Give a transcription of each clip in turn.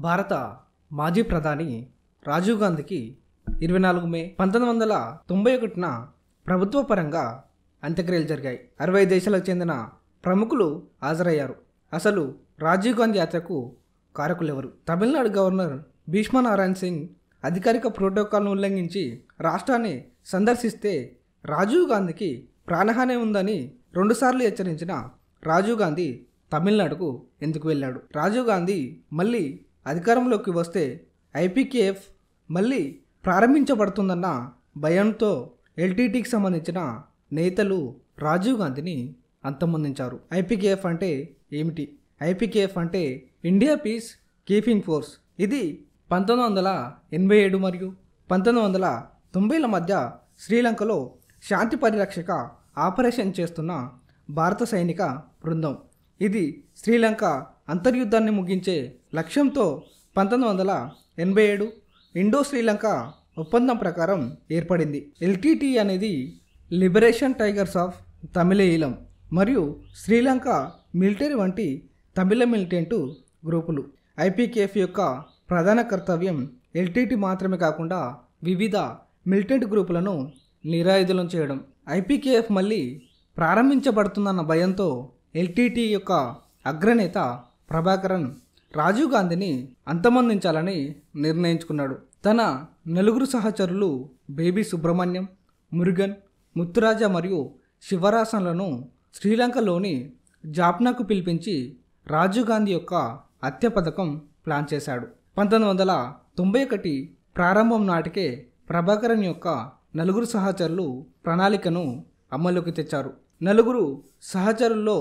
భారత మాజీ ప్రధాని రాజీవ్ గాంధీకి 24 మే 1991న ప్రభుత్వ పరంగా అంత్యక్రియలు జరిగాయి. 60 దేశాలకు చెందిన ప్రముఖులు హాజరయ్యారు. అసలు రాజీవ్ గాంధీ యాత్రకు కారకులెవరు? తమిళనాడు గవర్నర్ భీష్మనారాయణ సింగ్ అధికారిక ప్రోటోకాల్ను ఉల్లంఘించి రాష్ట్రాన్ని సందర్శిస్తే రాజీవ్ గాంధీకి ప్రాణహాని ఉందని 2 సార్లు హెచ్చరించిన రాజీవ్ గాంధీ తమిళనాడుకు ఎందుకు వెళ్ళాడు? రాజీవ్ గాంధీ మళ్ళీ అధికారంలోకి వస్తే ఐపీకేఎఫ్ మళ్ళీ ప్రారంభించబడుతుందన్న భయంతో ఎల్టీటీకి సంబంధించిన నేతలు రాజీవ్ గాంధీని అంతమొందించారు. ఐపీకేఎఫ్ అంటే ఏమిటి? ఐపీకేఎఫ్ అంటే ఇండియా పీస్ కీపింగ్ ఫోర్స్. ఇది 1987 మరియు 1990ల మధ్య శ్రీలంకలో శాంతి పరిరక్షక ఆపరేషన్ చేస్తున్న భారత సైనిక బృందం. ఇది శ్రీలంక అంతర్యుద్ధాన్ని ముగించే లక్ష్యంతో 1987 ఇండో శ్రీలంక ఒప్పందం ప్రకారం ఏర్పడింది. ఎల్టీటీ అనేది లిబరేషన్ టైగర్స్ ఆఫ్ తమిళీలం మరియు శ్రీలంక మిలిటరీ వంటి తమిళ మిలిటెంటు గ్రూపులు. ఐపీకేఎఫ్ యొక్క ప్రధాన కర్తవ్యం ఎల్టీటీ మాత్రమే కాకుండా వివిధ మిలిటెంట్ గ్రూపులను నిరాయుధులం చేయడం. ఐపీకేఎఫ్ మళ్ళీ ప్రారంభించబడుతుందన్న భయంతో ఎల్టీటీ యొక్క అగ్రనేత ప్రభాకరన్ రాజీవ్ గాంధీని అంతమొందించాలని నిర్ణయించుకున్నాడు. తన 4 సహచరులు బేబీ సుబ్రహ్మణ్యం, మురుగన్, ముత్తురాజా మరియు శివరాసన్లను శ్రీలంకలోని జాఫ్నాకు పిలిపించి రాజీవ్ గాంధీ యొక్క హత్య పథకం ప్లాన్ చేశాడు. 1991 ప్రారంభం నాటికే ప్రభాకరన్ యొక్క 4 సహచరులు ప్రణాళికను అమల్లోకి తెచ్చారు. 4 సహచరుల్లో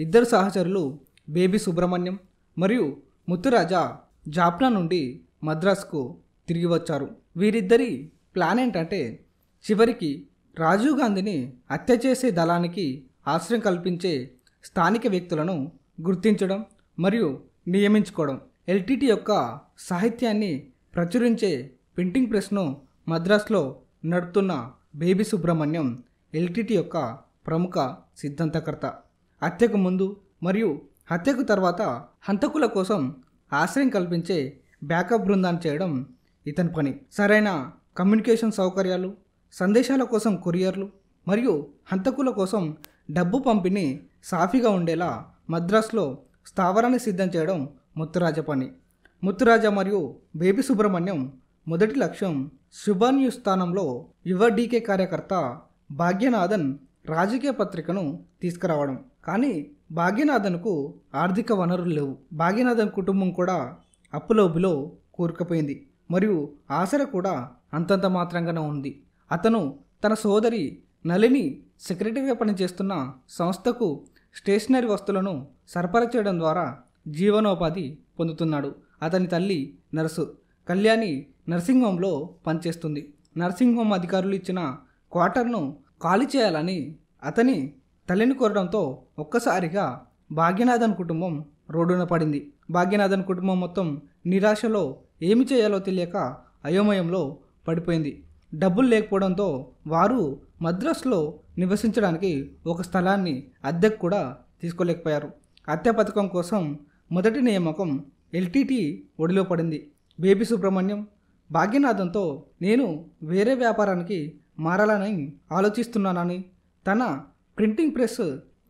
2 సహచరులు బేబీ సుబ్రహ్మణ్యం మరియు ముత్తురాజా జాఫ్నా నుండి మద్రాసుకు తిరిగి వచ్చారు. వీరిద్దరి ప్లాన్ ఏంటంటే చివరికి రాజీవ్ గాంధీని హత్య చేసే దళానికి ఆశ్రయం కల్పించే స్థానిక వ్యక్తులను గుర్తించడం మరియు నియమించుకోవడం. ఎల్టీటీ యొక్క సాహిత్యాన్ని ప్రచురించే ప్రింటింగ్ ప్రెస్ను మద్రాసులో నడుపుతున్న బేబీ సుబ్రహ్మణ్యం ఎల్టీటీ యొక్క ప్రముఖ సిద్ధాంతకర్త. హత్యకు ముందు మరియు హత్యకు తర్వాత హంతకుల కోసం ఆశ్రయం కల్పించే బ్యాకప్ బృందాన్ని చేయడం ఇతని పని. సరైన కమ్యూనికేషన్ సౌకర్యాలు, సందేశాల కోసం కొరియర్లు మరియు హంతకుల కోసం డబ్బు పంపిణీ సాఫీగా ఉండేలా మద్రాసులో స్థావరాన్ని సిద్ధం చేయడం ముత్తురాజా పని. ముత్తురాజా మరియు బేబీ సుబ్రహ్మణ్యం మొదటి లక్ష్యం శుభన్యూ స్థానంలో యువ డీకే కార్యకర్త భాగ్యనాథన్ రాజకీయ పత్రికను తీసుకురావడం. కానీ భాగ్యనాథన్కు ఆర్థిక వనరులు లేవు. భాగ్యనాథన్ కుటుంబం కూడా అప్పులోబులో కూరుకుపోయింది మరియు ఆసర కూడా అంతంత మాత్రంగానే ఉంది. అతను తన సోదరి నళిని సెక్రటరీగా పనిచేస్తున్న సంస్థకు స్టేషనరీ వస్తువులను సరఫరా చేయడం ద్వారా జీవనోపాధి పొందుతున్నాడు. అతని తల్లి నర్సు కళ్యాణి నర్సింగ్ హోంలో పనిచేస్తుంది. నర్సింగ్ హోం అధికారులు ఇచ్చిన క్వార్టర్ను ఖాళీ చేయాలని అతని తల్లిని కోరడంతో ఒక్కసారిగా భాగ్యనాథన్ కుటుంబం రోడ్డున పడింది. భాగ్యనాథన్ కుటుంబం మొత్తం నిరాశలో ఏమి చేయాలో తెలియక అయోమయంలో పడిపోయింది. డబ్బులు లేకపోవడంతో వారు మద్రాసులో నివసించడానికి ఒక స్థలాన్ని అద్దెకు కూడా తీసుకోలేకపోయారు. హత్య పథకం కోసం మొదటి నియామకం ఎల్టీటీ ఒడిలో పడింది. బేబీ సుబ్రహ్మణ్యం భాగ్యనాథన్తో నేను వేరే వ్యాపారానికి మారాలని ఆలోచిస్తున్నానని, తన ప్రింటింగ్ ప్రెస్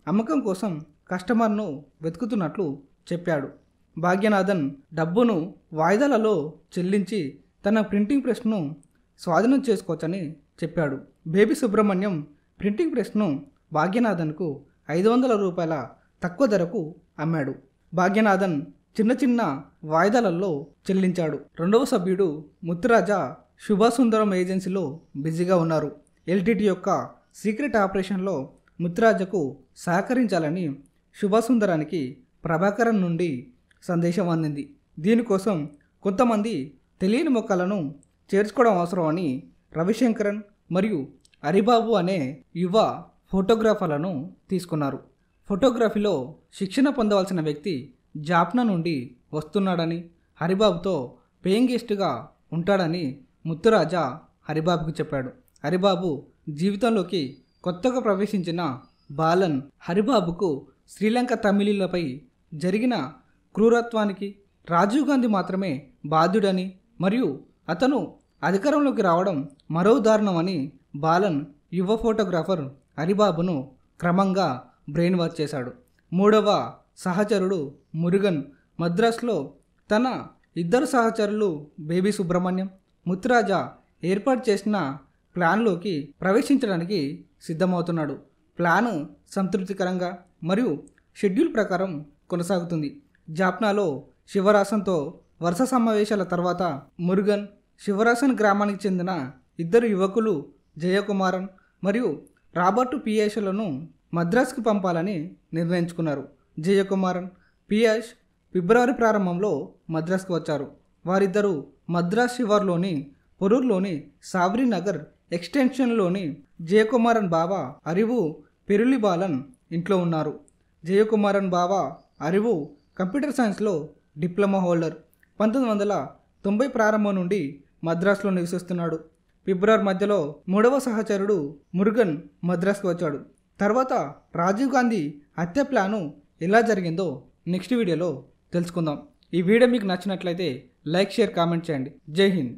అమ్మకం కోసం కస్టమర్ను వెతుకుతున్నట్లు చెప్పాడు. భాగ్యనాథన్ డబ్బును వాయిదాలలో చెల్లించి తన ప్రింటింగ్ ప్రెస్ను స్వాధీనం చేసుకోవచ్చని చెప్పాడు. బేబీ సుబ్రహ్మణ్యం ప్రింటింగ్ ప్రెస్ను భాగ్యనాథన్కు 500 రూపాయల తక్కువ ధరకు అమ్మాడు. భాగ్యనాథన్ చిన్న చిన్న వాయిదాలలో చెల్లించాడు. 2వ సభ్యుడు ముత్తురాజా శుభసుందరం ఏజెన్సీలో బిజీగా ఉన్నారు. ఎల్టీటీ యొక్క సీక్రెట్ ఆపరేషన్లో ముత్తురాజాకు సహకరించాలని శుభసుందరానికి ప్రభాకరన్ నుండి సందేశం అందింది. దీనికోసం కొంతమంది తెలియని మొక్కలను చేర్చుకోవడం అవసరమని రవిశంకరన్ మరియు హరిబాబు అనే యువ ఫోటోగ్రాఫర్లను తీసుకున్నారు. ఫోటోగ్రఫీలో శిక్షణ పొందవలసిన వ్యక్తి జాఫ్నా నుండి వస్తున్నాడని, హరిబాబుతో పేయింగ్ గెస్ట్గా ఉంటాడని ముత్తురాజా హరిబాబుకు చెప్పాడు. హరిబాబు జీవితంలోకి కొత్తగా ప్రవేశించిన బాలన్ హరిబాబుకు శ్రీలంక తమిళీలపై జరిగిన క్రూరత్వానికి రాజీవ్ గాంధీ మాత్రమే బాధ్యుడని మరియు అతను అధికారంలోకి రావడం మరో దారుణమని బాలన్ యువ ఫోటోగ్రాఫర్ హరిబాబును క్రమంగా బ్రెయిన్ వాష్ చేశాడు. మూడవ సహచరుడు మురుగన్ మద్రాసులో తన ఇద్దరు సహచరులు బేబీ సుబ్రహ్మణ్యం, ముత్తురాజా ఏర్పాటు చేసిన ప్లాన్లోకి ప్రవేశించడానికి సిద్ధమవుతున్నాడు. ప్లాన్ సంతృప్తికరంగా మరియు షెడ్యూల్ ప్రకారం కొనసాగుతుంది. జాఫ్నాలో శివరాసన్తో వరుస సమావేశాల తర్వాత మురుగన్ శివరాసన్ గ్రామానికి చెందిన ఇద్దరు యువకులు జయకుమారన్ మరియు రాబర్టు పియాష్లను మద్రాసుకు పంపాలని నిర్ణయించుకున్నారు. జయకుమారన్, పియాష్ ఫిబ్రవరి ప్రారంభంలో మద్రాసుకు వచ్చారు. వారిద్దరూ మద్రాస్ శివార్లోని పొరూరులోని సాబ్రీ నగర్ ఎక్స్టెన్షన్లోని జయకుమారన్ బావ అరివు పెరులిబాలన్ ఇంట్లో ఉన్నారు. జయకుమారన్ బావ అరివు కంప్యూటర్ సైన్స్లో డిప్లొమా హోల్డర్. 1990 ప్రారంభం నుండి మద్రాసులో నివసిస్తున్నాడు. ఫిబ్రవరి మధ్యలో మూడవ సహచరుడు మురుగన్ మద్రాసుకు వచ్చాడు. తర్వాత రాజీవ్ గాంధీ హత్య ప్లాను ఎలా జరిగిందో నెక్స్ట్ వీడియోలో తెలుసుకుందాం. ఈ వీడియో మీకు నచ్చినట్లయితే లైక్, షేర్, కామెంట్ చేయండి. జై హింద్.